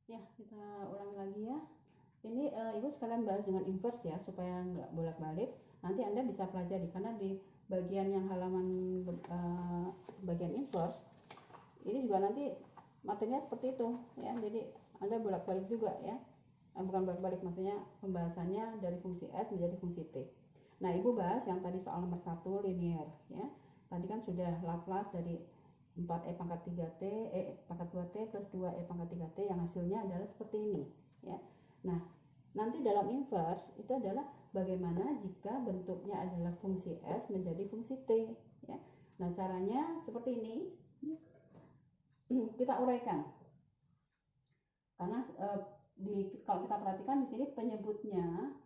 Ya, kita ulang lagi ya. Ini Ibu sekalian bahas dengan inverse ya, supaya nggak bolak-balik. Nanti Anda bisa pelajari, karena di bagian yang halaman bagian inverse, ini juga nanti materinya seperti itu ya. Jadi Anda bolak-balik juga ya. Bukan bolak-balik, maksudnya pembahasannya dari fungsi S menjadi fungsi T. Nah, Ibu bahas yang tadi soal nomor 1 linear ya. Tadi kan sudah Laplace dari 4E pangkat 3T, pangkat 2T plus 2E pangkat 3T yang hasilnya adalah seperti ini ya. Nah, nanti dalam inverse itu adalah bagaimana jika bentuknya adalah fungsi S menjadi fungsi T ya. Nah, caranya seperti ini. Kita uraikan. Karena kalau kita perhatikan di sini penyebutnya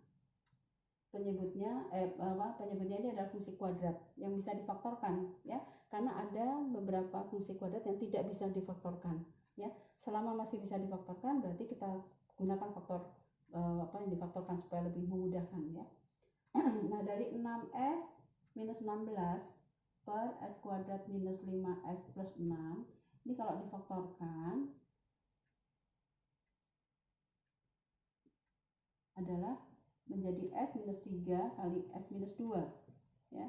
ini adalah fungsi kuadrat yang bisa difaktorkan ya, karena ada beberapa fungsi kuadrat yang tidak bisa difaktorkan ya. Selama masih bisa difaktorkan berarti kita gunakan faktor yang difaktorkan supaya lebih memudahkan ya. Nah, dari 6S minus 16 per S kuadrat minus 5S plus 6 ini kalau difaktorkan adalah menjadi S minus 3 kali S minus 2 ya.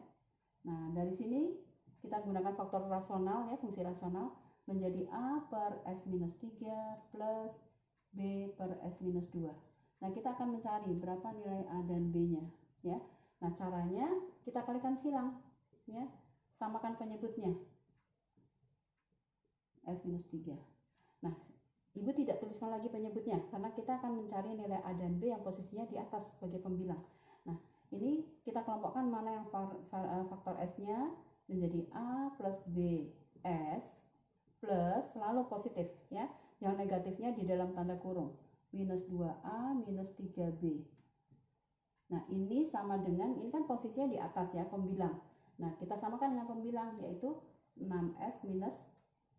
Nah, dari sini kita gunakan faktor rasional ya, fungsi rasional, menjadi A per S minus 3 plus B per S minus 2. Nah, kita akan mencari berapa nilai A dan B-nya ya. Nah, caranya kita kalikan silang ya, samakan penyebutnya S minus 3. Nah, Ibu tidak tuliskan lagi penyebutnya karena kita akan mencari nilai A dan B yang posisinya di atas sebagai pembilang. Nah, ini kita kelompokkan mana yang faktor S-nya menjadi A plus B S plus selalu positif ya. Yang negatifnya di dalam tanda kurung. Minus 2A minus 3B. Nah, ini sama dengan, ini kan posisinya di atas ya, pembilang. Nah, kita samakan dengan pembilang yaitu 6S minus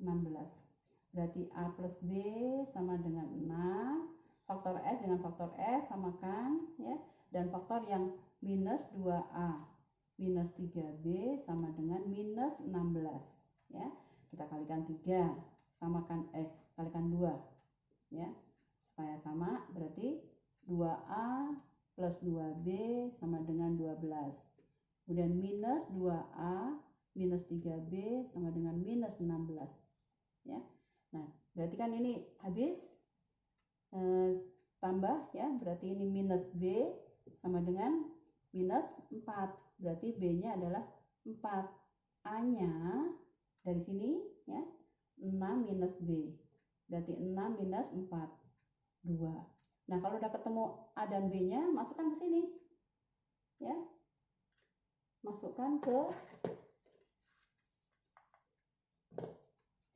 16. Berarti A plus B sama dengan 6. Faktor S dengan faktor S samakan ya. Dan faktor yang minus 2A minus 3B sama dengan minus 16 ya. Kita kalikan 3, samakan kalikan 2 ya. Supaya sama, berarti 2A plus 2B sama dengan 12. Kemudian minus 2A minus 3B sama dengan minus 16 ya. Nah, berarti kan ini habis tambah ya, berarti ini minus B sama dengan minus 4. Berarti B-nya adalah 4. A-nya dari sini ya, 6 minus B. Berarti 6 minus 4, 2. Nah, kalau udah ketemu A dan B-nya, masukkan ke sini. Ya. Masukkan ke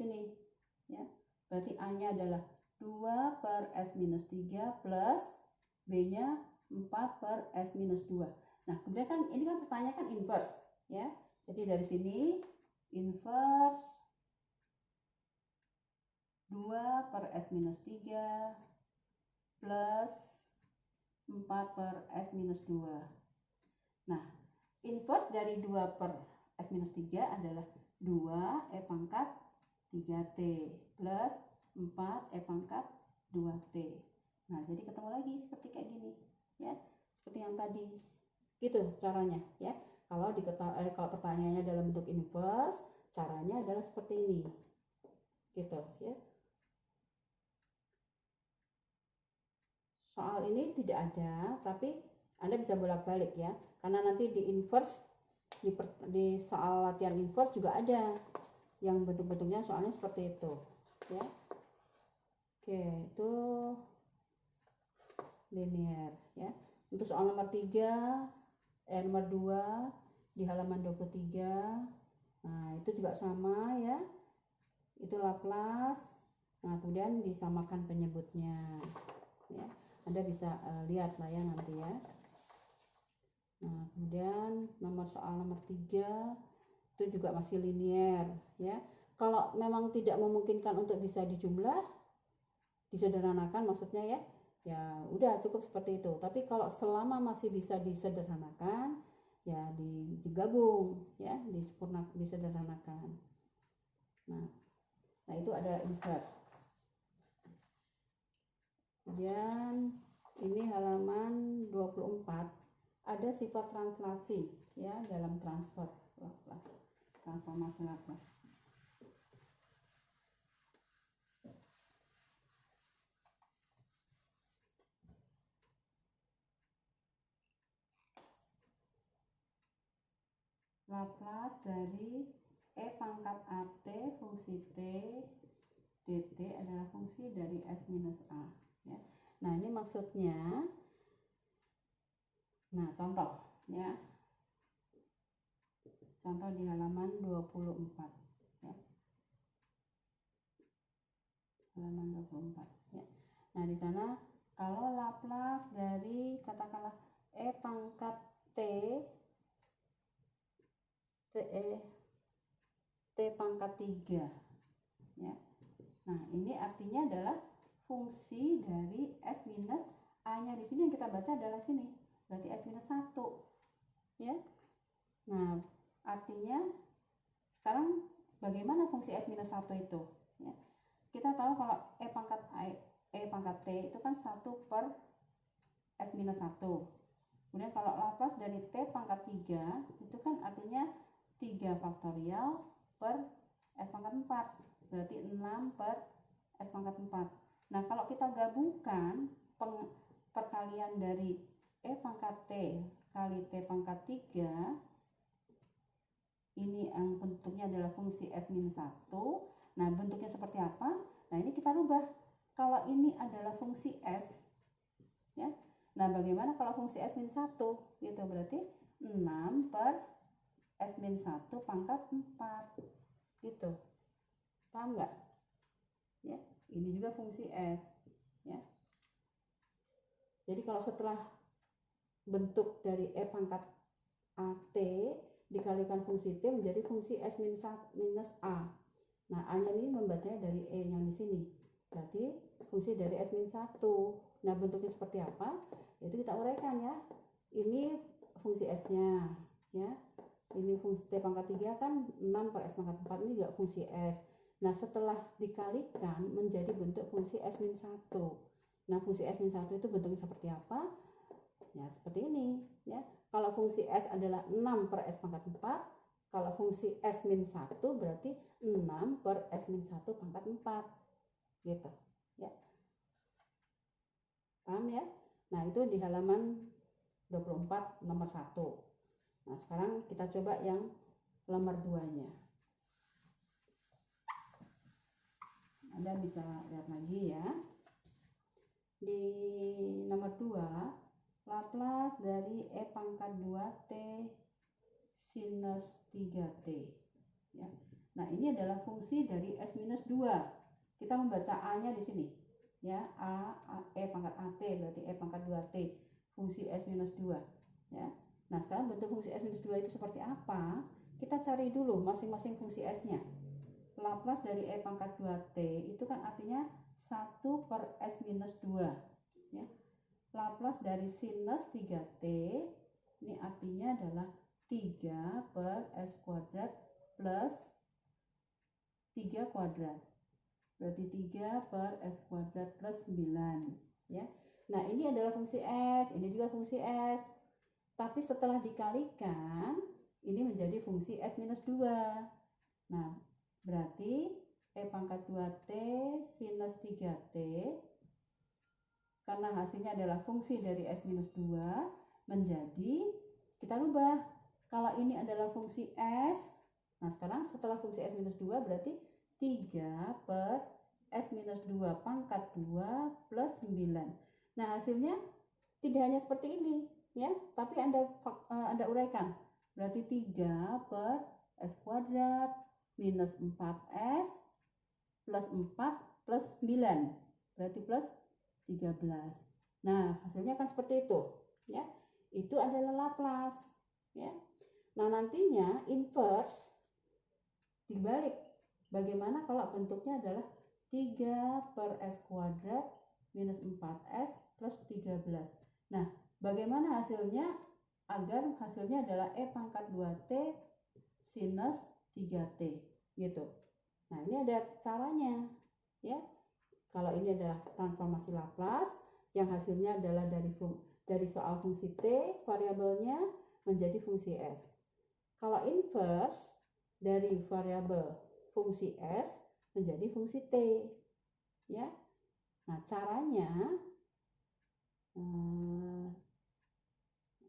sini ya. Berarti A-nya adalah 2 per S minus 3 plus B-nya 4 per S minus 2. Nah, kemudian kan ini kan pertanyaan kan inverse ya. Jadi dari sini inverse 2 per S minus 3 plus 4 per S minus 2. Nah, inverse dari 2 per S minus 3 adalah 2 E pangkat 3T plus 4 E pangkat 2T. Nah, jadi ketemu lagi seperti kayak gini ya, seperti yang tadi. Gitu caranya ya. Kalau pertanyaannya dalam bentuk inverse, caranya adalah seperti ini. Gitu ya. Soal ini tidak ada, tapi Anda bisa bolak-balik ya. Karena nanti di inverse di soal latihan inverse juga ada yang bentuk-bentuknya soalnya seperti itu ya. Oke, itu linear ya. Untuk soal nomor 3 nomor 2 di halaman 23. Nah, itu juga sama ya. Itu Laplace. Nah, kemudian disamakan penyebutnya ya. Anda bisa lihat lah ya nanti ya. Nah, kemudian soal nomor 3 itu juga masih linear ya. Kalau memang tidak memungkinkan untuk bisa dijumlah, disederhanakan maksudnya ya, ya udah cukup seperti itu. Tapi kalau selama masih bisa disederhanakan, ya digabung ya, disederhanakan. Nah, itu adalah inverse. Kemudian ini halaman 24, ada sifat translasi ya dalam transformasi Laplace. Laplace dari E pangkat AT fungsi T dt adalah fungsi dari S minus A ya. Nah ini maksudnya, nah contoh ya, contoh di halaman 24 ya, halaman 24 ya. Nah di sana kalau Laplace dari katakanlah E pangkat T pangkat 3 ya. Nah, ini artinya adalah fungsi dari S minus A-nya di sini yang kita baca adalah sini. Berarti S minus 1. Ya. Nah, artinya sekarang bagaimana fungsi S minus 1 itu? Ya. Kita tahu kalau E pangkat T itu kan 1 per S minus 1. Kemudian kalau Laplace dari T pangkat 3 itu kan artinya 3 faktorial per S pangkat 4. Berarti 6 per S pangkat 4. Nah, kalau kita gabungkan perkalian dari E pangkat T kali T pangkat 3, ini yang bentuknya adalah fungsi S minus 1. Nah, bentuknya seperti apa? Nah, ini kita rubah. Kalau ini adalah fungsi S, ya. Nah, bagaimana kalau fungsi S minus 1? Gitu, berarti 6 per S minus 1 pangkat 4. Gitu. Paham nggak? Ya, ini juga fungsi S. Ya. Jadi kalau setelah bentuk dari E pangkat AT dikalikan fungsi T menjadi fungsi S minus A. Nah, A-nya ini membacanya dari E yang di sini. Berarti fungsi dari S minus 1. Nah, bentuknya seperti apa? Itu kita uraikan ya. Ini fungsi S-nya. Ya. Ini fungsi T pangkat 3 kan 6 per S pangkat 4. Ini juga fungsi S. Nah, setelah dikalikan menjadi bentuk fungsi S minus 1. Nah, fungsi S minus 1 itu bentuknya seperti apa? Ya, seperti ini. Ya. Kalau fungsi S adalah 6 per S pangkat 4, kalau fungsi S min 1 berarti 6 per S min 1 pangkat 4. Gitu. Ya. Paham ya? Nah, itu di halaman 24 nomor 1. Nah, sekarang kita coba yang nomor 2-nya. Anda bisa lihat lagi ya. Di nomor 2, Laplace dari E pangkat 2T sinus 3T. Ya. Nah, ini adalah fungsi dari S minus 2. Kita membaca A-nya di sini. Ya, E pangkat AT berarti E pangkat 2T. Fungsi S minus 2. Ya. Nah, sekarang bentuk fungsi S minus 2 itu seperti apa? Kita cari dulu masing-masing fungsi S-nya. Laplace dari E pangkat 2T itu kan artinya 1 per S minus 2. Ya. Laplace dari sinus 3T ini artinya adalah 3 per S kuadrat plus 3 kuadrat. Berarti 3 per S kuadrat plus 9. Ya. Nah, ini adalah fungsi S, ini juga fungsi S. Tapi setelah dikalikan, ini menjadi fungsi S minus 2. Nah, berarti E pangkat 2T sinus 3T karena hasilnya adalah fungsi dari S minus 2 menjadi, kita rubah. Kalau ini adalah fungsi S, nah sekarang setelah fungsi S minus 2 berarti 3 per S minus 2 pangkat 2 plus 9. Nah, hasilnya tidak hanya seperti ini, ya, tapi Anda uraikan. Berarti 3 per S kuadrat minus 4S plus 4 plus 9. Berarti plus 13. Nah, hasilnya kan seperti itu, ya. Itu adalah Laplace, ya. Nah, nantinya inverse dibalik. Bagaimana kalau bentuknya adalah 3 per S kuadrat minus 4S plus 13. Nah, bagaimana hasilnya agar hasilnya adalah E pangkat 2T sinus 3T, gitu. Nah, ini ada caranya, ya. Kalau ini adalah transformasi Laplace yang hasilnya adalah dari soal fungsi T variabelnya menjadi fungsi S. Kalau inverse dari variabel fungsi S menjadi fungsi T, ya. Nah, caranya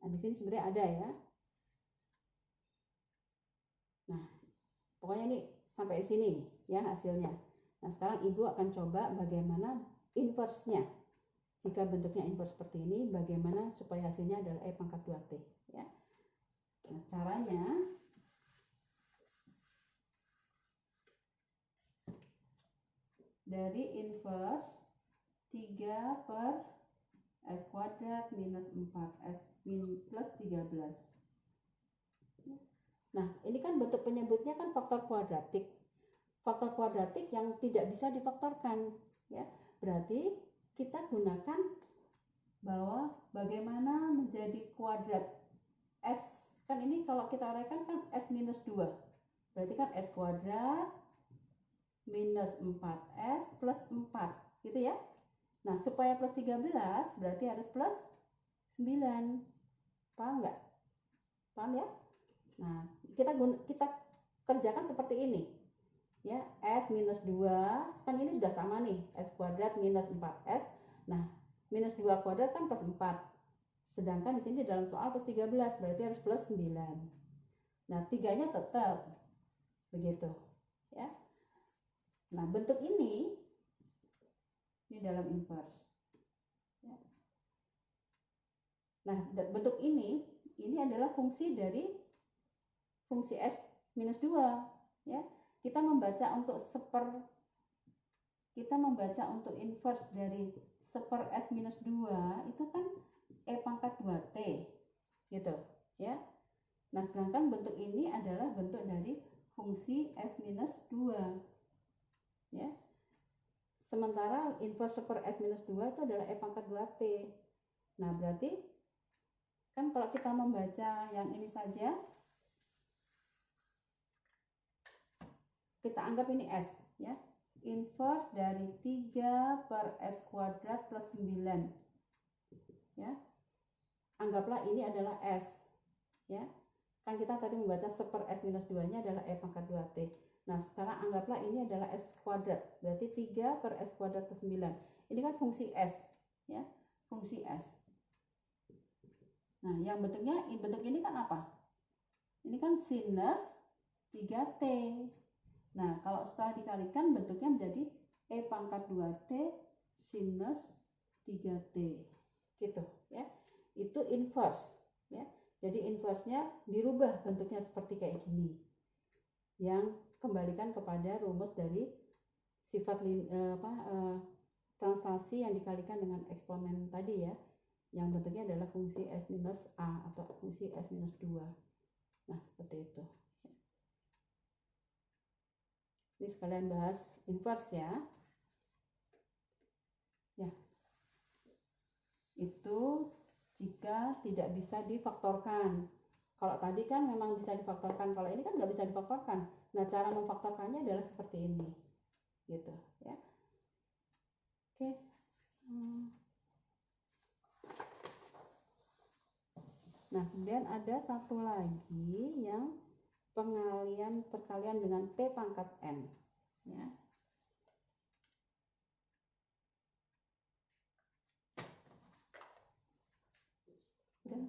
di sini sebenarnya ada ya. Nah, pokoknya ini sampai di sini nih ya hasilnya. Nah, sekarang Ibu akan coba bagaimana inverse-nya. Jika bentuknya inverse seperti ini, bagaimana supaya hasilnya adalah E pangkat 2T ya. Nah, caranya dari inverse 3 per S kuadrat minus 4S plus 13. Nah, ini kan bentuk penyebutnya kan faktor kuadratik. Faktor kuadratik yang tidak bisa difaktorkan ya. Berarti kita gunakan bahwa bagaimana menjadi kuadrat S. Kan ini kalau kita uraikan kan S minus 2. Berarti kan S kuadrat minus 4S plus 4. Gitu ya. Nah, supaya plus 13 berarti harus plus 9. Paham nggak? Paham ya? Nah, kita kerjakan seperti ini. Ya, S minus 2, kan ini sudah sama nih, S kuadrat minus 4S. Nah, minus 2 kuadrat kan plus 4. Sedangkan di sini dalam soal plus 13, berarti harus plus 9. Nah, 3-nya tetap. Begitu. Ya. Nah, bentuk ini dalam inverse. Ya. Nah, bentuk ini adalah fungsi dari fungsi S minus 2. Ya. Kita membaca untuk inverse dari seper S minus 2 itu kan E pangkat 2T gitu ya. Nah, sedangkan bentuk ini adalah bentuk dari fungsi S minus 2 ya. Sementara inverse seper S minus 2 itu adalah E pangkat 2T. Nah, berarti kan kalau kita membaca yang ini saja, kita anggap ini S ya. Inverse dari 3 per S kuadrat plus 9 ya. Anggaplah ini adalah S ya. Kan kita tadi membaca seper S minus 2 nya adalah E pangkat 2T. Nah, sekarang anggaplah ini adalah S kuadrat, berarti 3 per S kuadrat plus 9. Ini kan fungsi S ya, fungsi S. Nah, yang bentuk ini kan apa? Ini kan sinus 3T. Nah, kalau setelah dikalikan bentuknya menjadi E pangkat 2T sinus 3T. Gitu ya. Itu inverse ya. Jadi inverse-nya dirubah bentuknya seperti kayak gini. Yang kembalikan kepada rumus dari sifat translasi yang dikalikan dengan eksponen tadi ya. Yang bentuknya adalah fungsi S minus A atau fungsi S minus 2. Nah, seperti itu. Ini sekalian bahas inverse ya. Ya. Itu jika tidak bisa difaktorkan. Kalau tadi kan memang bisa difaktorkan, kalau ini kan nggak bisa difaktorkan. Nah, cara memfaktorkannya adalah seperti ini. Gitu ya. Oke. Nah, kemudian ada satu lagi yang perkalian dengan T pangkat N ya. Dan